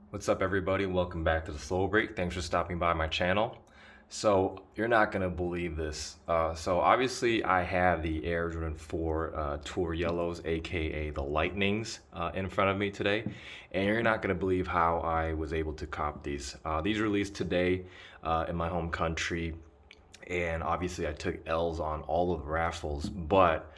What's up, everybody? Welcome back to the Slow Break. Thanks for stopping by my channel. So you're not gonna believe this. So obviously I have the Air Jordan 4 Tour Yellows, aka the Lightnings, in front of me today, and you're not gonna believe how I was able to cop these. These released today in my home country, and obviously I took L's on all of the raffles, but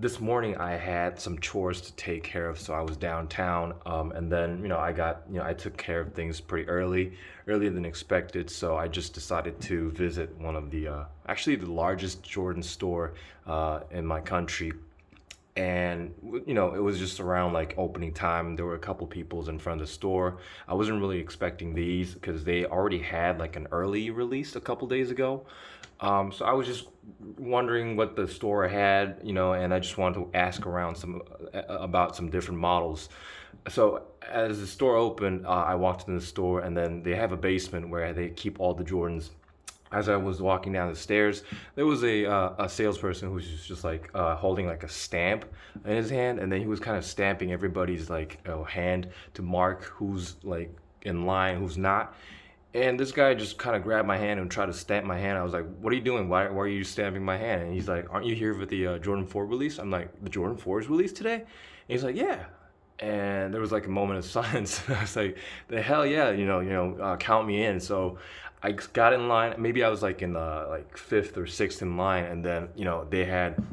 this morning I had some chores to take care of, so I was downtown, and then I took care of things pretty earlier than expected. So I just decided to visit one of the actually the largest Jordan store in my country, and it was just around like opening time. There were a couple peoples in front of the store. I wasn't really expecting these because they already had like an early release a couple days ago. So I was just wondering what the store had, and I just wanted to ask around some about some different models. So as the store opened, I walked in the store, and then they have a basement where they keep all the Jordans. As I was walking down the stairs, there was a salesperson who was just like holding like a stamp in his hand, and then he was kind of stamping everybody's like hand to mark who's like in line, who's not. And this guy just kind of grabbed my hand and tried to stamp my hand. I was like, "What are you doing? Why are you stamping my hand?" And he's like, "Aren't you here for the Jordan 4 release?" I'm like, "The Jordan 4 is released today?" And he's like, "Yeah." And there was like a moment of silence. I was like, "The hell yeah, count me in." So I got in line. Maybe I was like in the like fifth or sixth in line, and then they had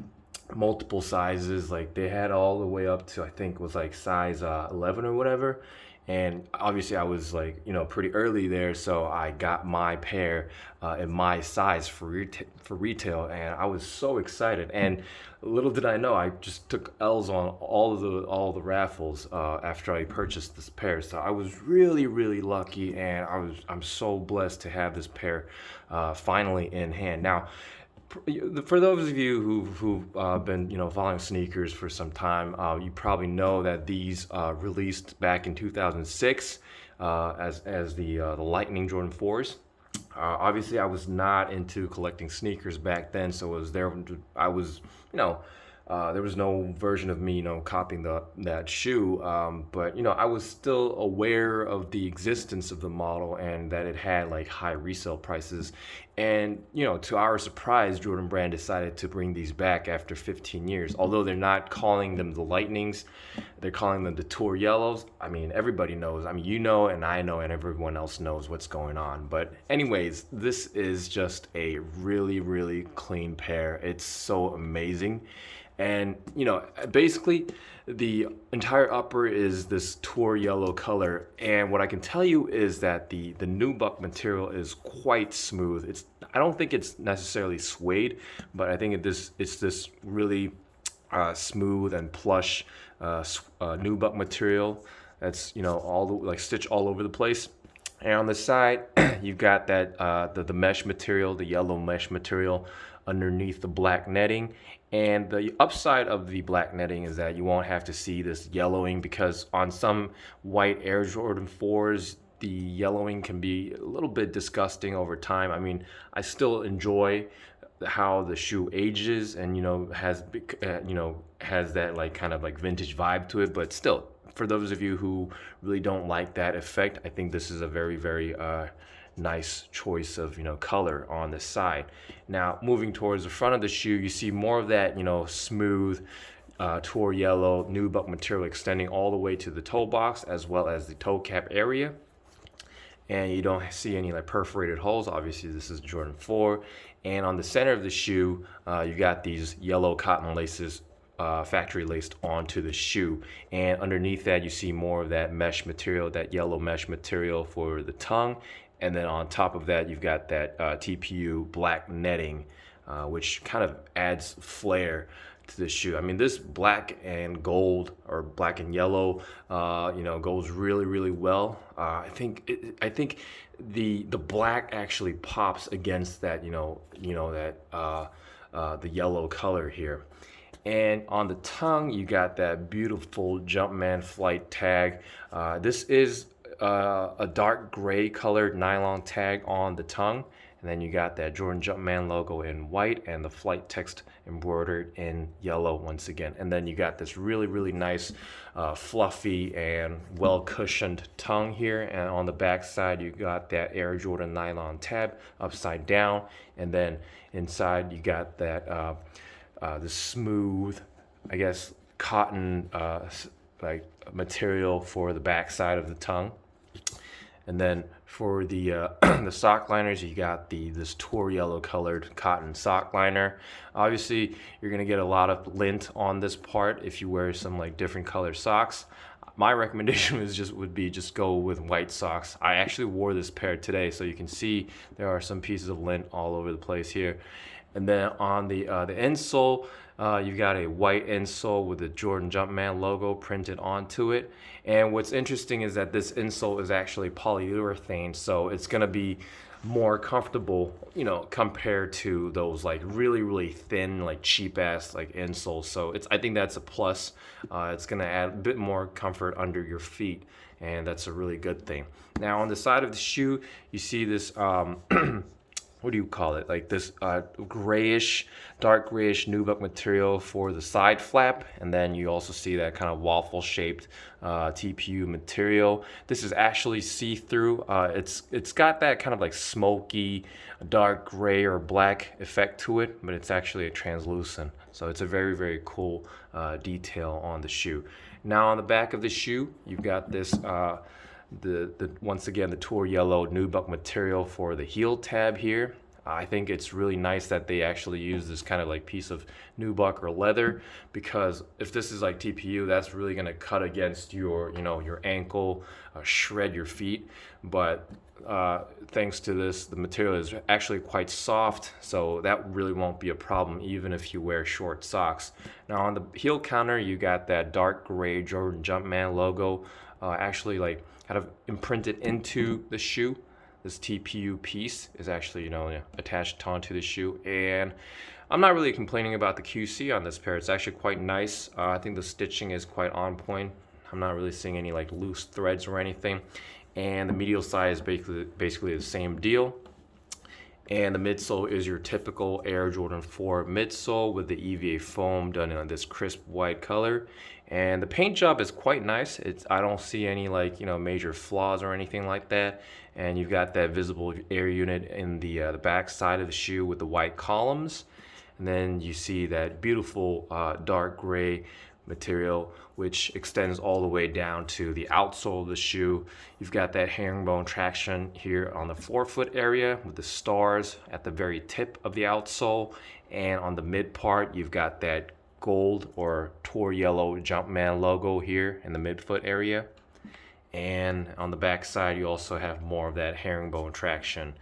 multiple sizes. Like they had all the way up to, I think, was like size 11 or whatever. And obviously I was like pretty early there, so I got my pair in my size for retail, and I was so excited. And little did I know, I just took L's on all the raffles after I purchased this pair. So I was really lucky, and I'm so blessed to have this pair finally in hand. Now, for those of you who've been following sneakers for some time, you probably know that these released back in 2006 as the Lightning Jordan 4s. Obviously, I was not into collecting sneakers back then, so it was there. I was, there was no version of me, copying that shoe. But I was still aware of the existence of the model and that it had like high resale prices. And to our surprise, Jordan Brand decided to bring these back after 15 years. Although they're not calling them the Lightnings, they're calling them the Tour Yellows. I mean, everybody knows. I mean, and I know, and everyone else knows what's going on. But anyways, this is just a really clean pair. It's so amazing. And basically the entire upper is this tour yellow color, and what I can tell you is that the nubuck material is quite smooth. I don't think it's necessarily suede, but I think it's this really smooth and plush nubuck material that's all the like stitch all over the place. And on the side, you've got that the mesh material, the yellow mesh material underneath the black netting. And the upside of the black netting is that you won't have to see this yellowing, because on some white Air Jordan 4s, the yellowing can be a little bit disgusting over time. I mean, I still enjoy how the shoe ages and has that like kind of like vintage vibe to it, but still, for those of you who really don't like that effect, I think this is a very nice choice of color on the side. Now, moving towards the front of the shoe, you see more of that smooth tour yellow nubuck material extending all the way to the toe box as well as the toe cap area. And you don't see any like perforated holes. Obviously, this is Jordan 4. And on the center of the shoe, you got these yellow cotton laces factory laced onto the shoe, and underneath that you see more of that mesh material, that yellow mesh material for the tongue. And then on top of that, you've got that TPU black netting, which kind of adds flair to the shoe. I mean, this black and gold, or black and yellow, goes really well. I think the black actually pops against that, the yellow color here. And on the tongue, you got that beautiful Jumpman Flight tag. This is a dark gray colored nylon tag on the tongue, and then you got that Jordan Jumpman logo in white and the flight text embroidered in yellow once again. And then you got this really nice fluffy and well cushioned tongue here, and on the back side you got that Air Jordan nylon tab upside down, and then inside you got that the smooth, I guess, cotton like material for the back side of the tongue. And then for the the sock liners, you got this tour yellow colored cotton sock liner. Obviously, you're gonna get a lot of lint on this part if you wear some like different colored socks. My recommendation would be just go with white socks. I actually wore this pair today, so you can see there are some pieces of lint all over the place here. And then on the insole, you've got a white insole with the Jordan Jumpman logo printed onto it. And what's interesting is that this insole is actually polyurethane, so it's gonna be more comfortable, you know, compared to those like really thin, like cheap ass like insoles. So I think that's a plus. It's gonna add a bit more comfort under your feet, and that's a really good thing. Now on the side of the shoe, you see this what do you call it? Like this grayish, dark grayish nubuck material for the side flap, and then you also see that kind of waffle shaped TPU material. This is actually see-through. It's got that kind of like smoky, dark gray or black effect to it, but it's actually a translucent. So it's a very cool detail on the shoe. Now on the back of the shoe, you've got this once again the tour yellow nubuck material for the heel tab here. I think it's really nice that they actually use this kind of like piece of nubuck or leather, because if this is like TPU, that's really going to cut against your, you know, your ankle, shred your feet. But thanks to this, the material is actually quite soft, so that really won't be a problem even if you wear short socks. Now on the heel counter, you got that dark gray Jordan Jumpman logo actually like kind of imprinted into the shoe. This TPU piece is actually, you know, attached onto the shoe, and I'm not really complaining about the QC on this pair. It's actually quite nice. I think the stitching is quite on point. I'm not really seeing any like loose threads or anything, and the medial side is basically the same deal. And the midsole is your typical Air Jordan 4 midsole with the EVA foam done in this crisp white color. And the paint job is quite nice. I don't see any like, you know, major flaws or anything like that. And you've got that visible air unit in the back side of the shoe with the white columns. And then you see that beautiful dark gray material which extends all the way down to the outsole of the shoe. You've got that herringbone traction here on the forefoot area with the stars at the very tip of the outsole, and on the mid part you've got that gold or tour yellow Jumpman logo here in the midfoot area. And on the back side you also have more of that herringbone traction.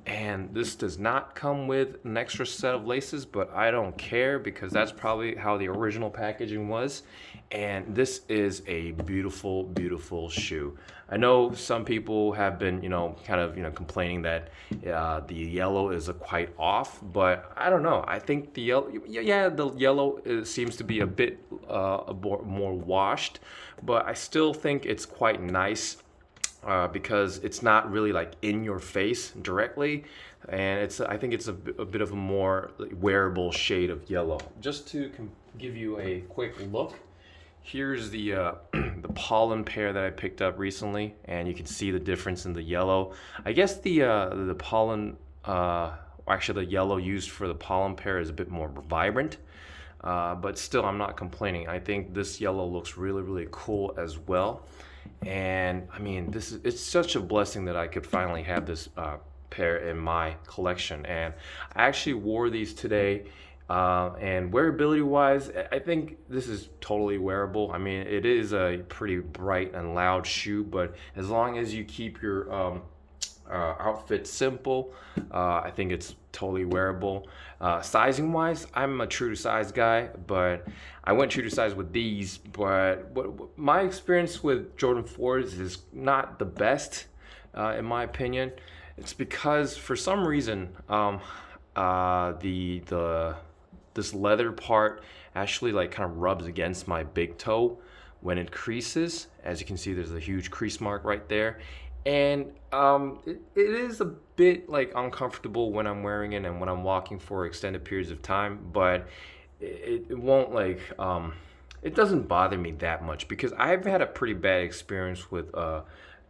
And this does not come with an extra set of laces, but I don't care because that's probably how the original packaging was. And this is a beautiful shoe. I know some people have been, you know, kind of, you know, complaining that the yellow is quite off, but I don't know. I think the yellow, the yellow seems to be a bit more washed, but I still think it's quite nice. Because it's not really like in your face directly, and I think it's a bit of a more wearable shade of yellow. Just to give you a quick look, here's the the pollen pair that I picked up recently, and you can see the difference in the yellow. I guess the pollen, actually the yellow used for the pollen pair is a bit more vibrant. But still, I'm not complaining. I think this yellow looks really cool as well. And I mean, it's such a blessing that I could finally have this pair in my collection. And I actually wore these today, and wearability wise, I think this is totally wearable. I mean, it is a pretty bright and loud shoe, but as long as you keep your outfit simple, I think it's totally wearable. Sizing wise, I'm a true to size guy, but I went true to size with these. But my experience with Jordan 4s is not the best, in my opinion. It's because for some reason this leather part actually like kind of rubs against my big toe when it creases. As you can see, there's a huge crease mark right there. And it is a bit like uncomfortable when I'm wearing it and when I'm walking for extended periods of time, but it won't like it doesn't bother me that much because I've had a pretty bad experience with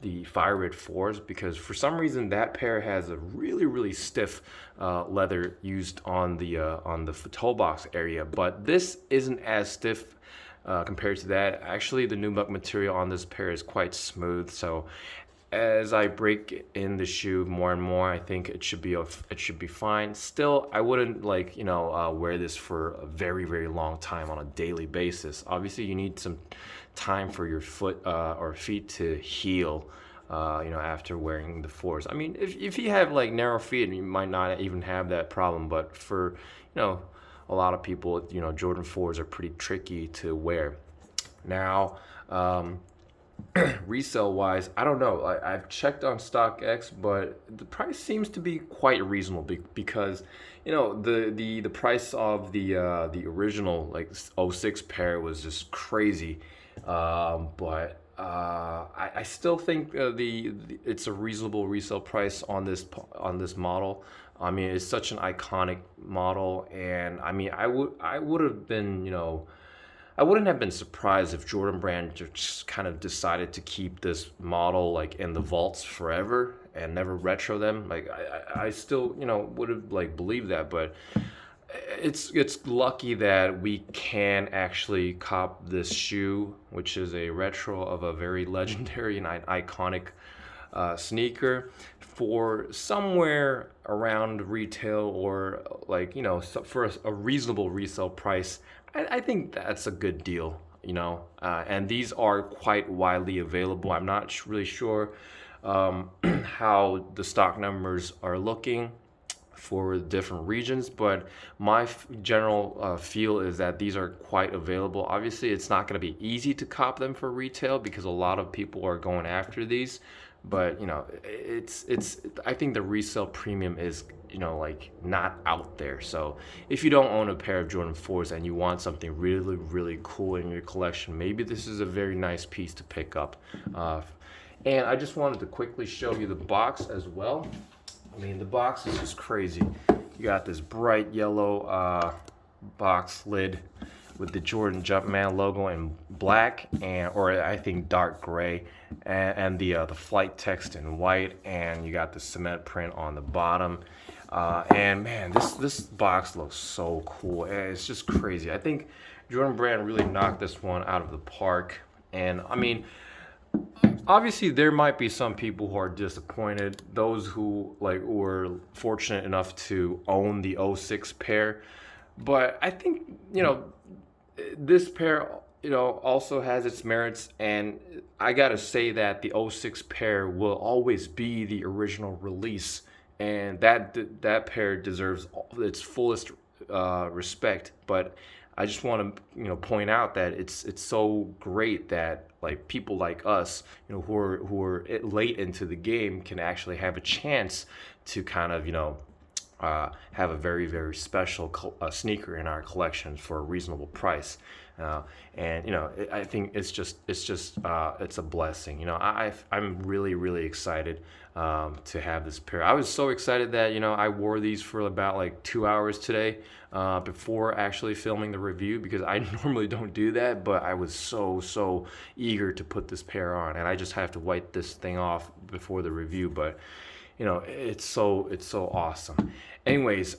the Fire Red 4s because for some reason that pair has a really stiff leather used on the toe box area, but this isn't as stiff compared to that. Actually, the nubuck material on this pair is quite smooth, so as I break in the shoe more and more, I think it should be fine. Still, I wouldn't like wear this for a very long time on a daily basis. Obviously, you need some time for your foot or feet to heal. After wearing the 4s. I mean, if you have like narrow feet, you might not even have that problem. But for a lot of people, Jordan 4s are pretty tricky to wear. Now. Resale wise, I don't know. I've checked on StockX, but the price seems to be quite reasonable because the price of the original like '06 pair was just crazy, but I still think it's a reasonable resale price on this model. I mean, it's such an iconic model, and I mean, I would have been I wouldn't have been surprised if Jordan Brand just kind of decided to keep this model like in the vaults forever and never retro them. Like I still would have like believed that, but it's lucky that we can actually cop this shoe, which is a retro of a very legendary and iconic sneaker for somewhere around retail or like for a reasonable resale price. I think that's a good deal, and these are quite widely available. I'm not really sure how the stock numbers are looking for different regions, but my general feel is that these are quite available. Obviously, it's not going to be easy to cop them for retail because a lot of people are going after these, but it's I think the resale premium is like not out there. So if you don't own a pair of Jordan 4s and you want something really cool in your collection, maybe this is a very nice piece to pick up. And I just wanted to quickly show you the box as well. I mean, the box is just crazy. You got this bright yellow box lid with the Jordan Jumpman logo in black or I think dark gray, and the flight text in white, and you got the cement print on the bottom. And man, this box looks so cool. It's just crazy. I think Jordan Brand really knocked this one out of the park. And I mean, obviously there might be some people who are disappointed, those who like were fortunate enough to own the '06 pair, but I think this pair also has its merits, and I gotta say that the '06 pair will always be the original release, and that pair deserves its fullest respect. But I just want to point out that it's so great that like people like us who are late into the game can actually have a chance to kind of have a very special sneaker in our collection for a reasonable price. And I think it's a blessing. I'm really excited to have this pair. I was so excited that I wore these for about like 2 hours today before actually filming the review, because I normally don't do that, but I was so eager to put this pair on, and I just have to wipe this thing off before the review. But it's so awesome. Anyways,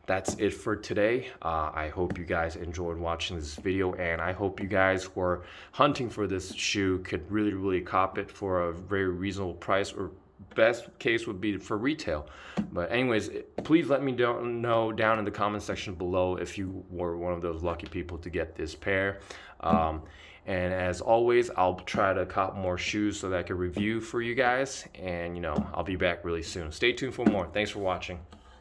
that's it for today. I hope you guys enjoyed watching this video, and I hope you guys who are hunting for this shoe could really cop it for a very reasonable price, or best case would be for retail. But anyways, please let me know down in the comment section below if you were one of those lucky people to get this pair. And as always, I'll try to cop more shoes so that I can review for you guys, and I'll be back really soon. Stay tuned for more. Thanks for watching.